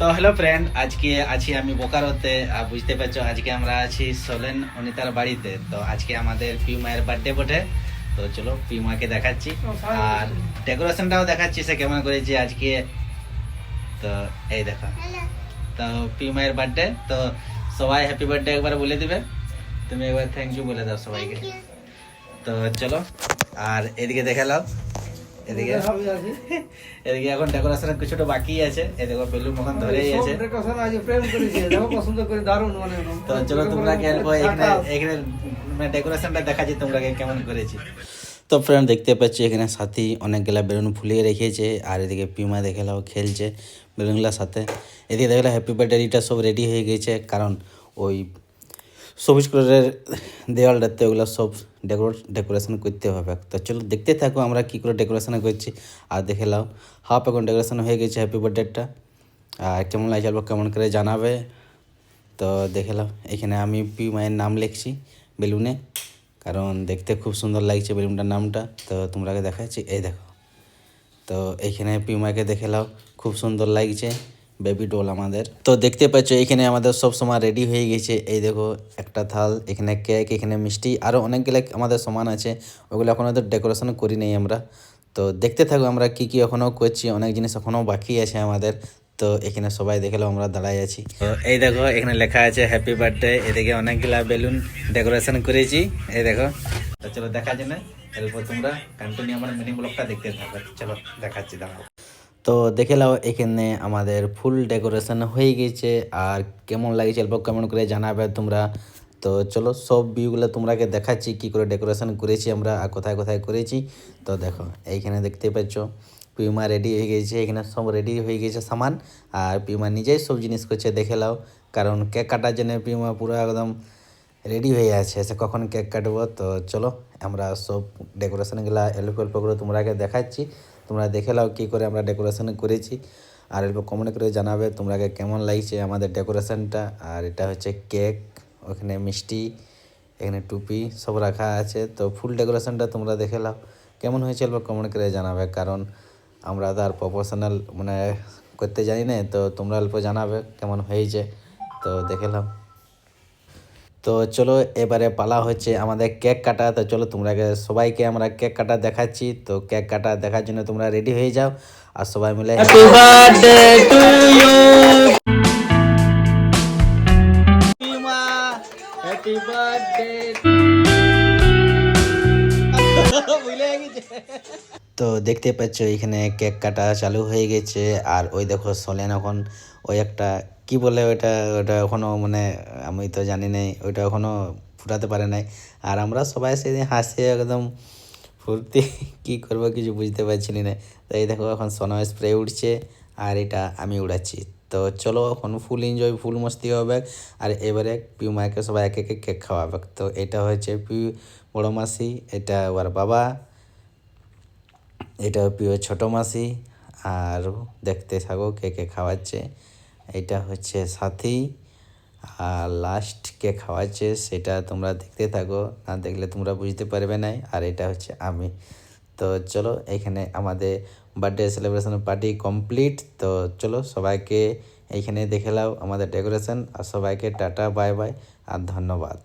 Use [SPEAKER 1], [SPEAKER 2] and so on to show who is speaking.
[SPEAKER 1] তো hello friend, আজকে আছি আমি বোকারোতে। বুঝতে পারছো আজকে আমরা আছি সোলেন অনিতার বাড়িতে। তো আজকে আমাদের পিউ মায়ের বার্থডে বটে। তো চলো পিউ মাকে দেখাচ্ছি আর ডেকোরেশনটাও দেখাচ্ছি সে কেমন করেছে আজকে। তো এই দেখো, তো পিউ মায়ের বার্থডে। তো সবাই হ্যাপি বার্থডে একবার বলে দিবে। তুমি একবার থ্যাংক ইউ বলে দাও সবাইকে। তো চলো আর এদিকে দেখে নাও, এদিকে এদিকে এখন ডেকোরেশনের কিছুটা বাকি আছে। এই দেখো বেলুন মখন ধরেই আছে। তো চলো তোমরা এখানে এখানে ডেকোরেশনটা দেখাচ্ছি তোমরা কেমন করেছি। তো ফ্রেন্ড দেখতে পাচ্ছি এখানে সাথী অনেকগুলা বেলুন ফুলিয়ে রেখেছে আর এদিকে পিমা দেখে নাও খেলছে বেলুনগুলোর সাথে। এদিকে দেখলে হ্যাপি বার্থডেটা সব রেডি হয়ে গেছে, কারণ ওই সবুজ কালারের দেওয়ালটাতে ওগুলো সব ডেকোরেশন করতে হবে। তো চলো দেখতে থাকো আমরা কী করে ডেকোরেশন করছি। আর দেখে নাও হাফ এখন ডেকোরেশন হয়ে গেছে হ্যাপি বার্থডেটা। আর কেমন লাগছে কেমন করে জানাবে। তো দেখে নাও এখানে আমি পি মায়ের নাম লিখছি বেলুনে, কারণ দেখতে খুব সুন্দর লাগছে বেলুনটার নামটা। তো তোমরাকে দেখাচ্ছি, এই দেখো। তো এইখানে পি মাকে দেখে নাও খুব সুন্দর লাগছে বেবি ডল আমাদের। তো দেখতে পাচ্ছ এখানে আমাদের সব সময় রেডি হয়ে গেছে। এই দেখো একটা থাল, এখানে কেক, এখানে মিষ্টি, আরও অনেকগুলো আমাদের সামান আছে। ওগুলো এখনও তো ডেকোরেশন করি নেই আমরা। তো দেখতে থাকবো আমরা কি কি এখনও করছি, অনেক জিনিস এখনও বাকি আছে আমাদের। তো এখানে সবাই দেখলো আমরা দাঁড়াই আছি। তো এই দেখো এখানে লেখা আছে হ্যাপি বার্থডে। এদিকে অনেকগুলা বেলুন ডেকোরেশন করেছি, এই দেখো। তো চলো দেখা যায় না, এরপর তোমরা কন্টিনিউ আমার মিনি ব্লগটা দেখতে থাকো। চলো দেখাচ্ছি, দাঁড়াও। তো দেখে নাও এখানে আমাদের ফুল ডেকোরেশন হয়ে গেছে। আর কেমন লাগছে অল্প কেমন করে জানাবে তোমরা। তো চলো সব ভিউগুলো তোমরাকে দেখাচ্ছি কী করে ডেকোরেশন করেছি আমরা আর কোথায় কোথায় করেছি। তো দেখো এইখানে দেখতে পাচ্ছ পিউমা রেডি হয়ে গেছে, এখানে সব রেডি হয়ে গেছে সামান। আর পিউমা নিজেই সব জিনিস করছে দেখে নাও, কারণ কেক কাটার জন্য পিউমা পুরো একদম রেডি হয়ে আছে সে কখন কেক কাটবো। তো চলো আমরা সব ডেকোরেশনগুলো অল্প অল্প করে তোমরাকে দেখাচ্ছি। তোমরা দেখে নাও কী করে আমরা ডেকোরেশন করেছি আর অল্প কমেন্ট করে জানাবে তোমরাকে কেমন লাগছে আমাদের ডেকোরেশনটা। আর এটা হচ্ছে কেক, ওখানে মিষ্টি, এখানে টুপি সব রাখা আছে। তো ফুল ডেকোরেশনটা তোমরা দেখে নাও কেমন হয়েছে অল্প কমেন্ট করে জানাবে, কারণ আমরা তো আর প্রফেশনাল মানে করতে জানি না। তো তোমরা অল্প জানাবে কেমন হয়েছে। তো দেখে নাও। তো চলো এবারে পালা হচ্ছে আমাদের কেক কাটা। তো চলো তোমরাকে সবাইকে আমরা কেক কাটা দেখাচ্ছি। তো কেক কাটা দেখার জন্য তোমরা রেডি হয়ে যাও আর সবাই মিলে হ্যাপি বার্থডে টু ইউ পিমা, হ্যাপি বার্থডে। ভুলে গেছে। তো দেখতে পাচ্ছ এখানে কেক কাটা চালু হয়ে গেছে। আর ওই দেখো সোলেন এখন ওই একটা কি বলে ওটা, ওটা এখনও মানে আমি তো জানি নাই, ওইটা এখনও ফুটাতে পারে নাই। আর আমরা সবাই সেদিন হাসি একদম ফুর্তি কী করবো কিছু বুঝতে পারছিলি না। তো এই দেখো এখন সোনা স্প্রে উঠছে আর এটা আমি উড়াচ্ছি। তো চলো এখন ফুল এনজয় ফুল মস্তি হবে। আর এবারে পিউ মাকে সবাই এক একে কেক খাওয়াবে। তো এটা হচ্ছে পিউ বড়ো মাসি, এটা ওর বাবা, এটা প্রিয় ছোটো মাসি। আর দেখতে থাকো কে কে খাওয়াচ্ছে। এটা হচ্ছে সাথী। আর লাস্ট কে খাওয়াচ্ছে সেটা তোমরা দেখতে থাকো, না দেখলে তোমরা বুঝতে পারবে না। আর এটা হচ্ছে আমি। তো চলো এখানে আমাদের বার্থডে সেলিব্রেশন পার্টি কমপ্লিট। তো চলো সবাইকে এইখানে দেখে নাও আমাদের ডেকোরেশন। আর সবাইকে টাটা বাই বাই আর ধন্যবাদ।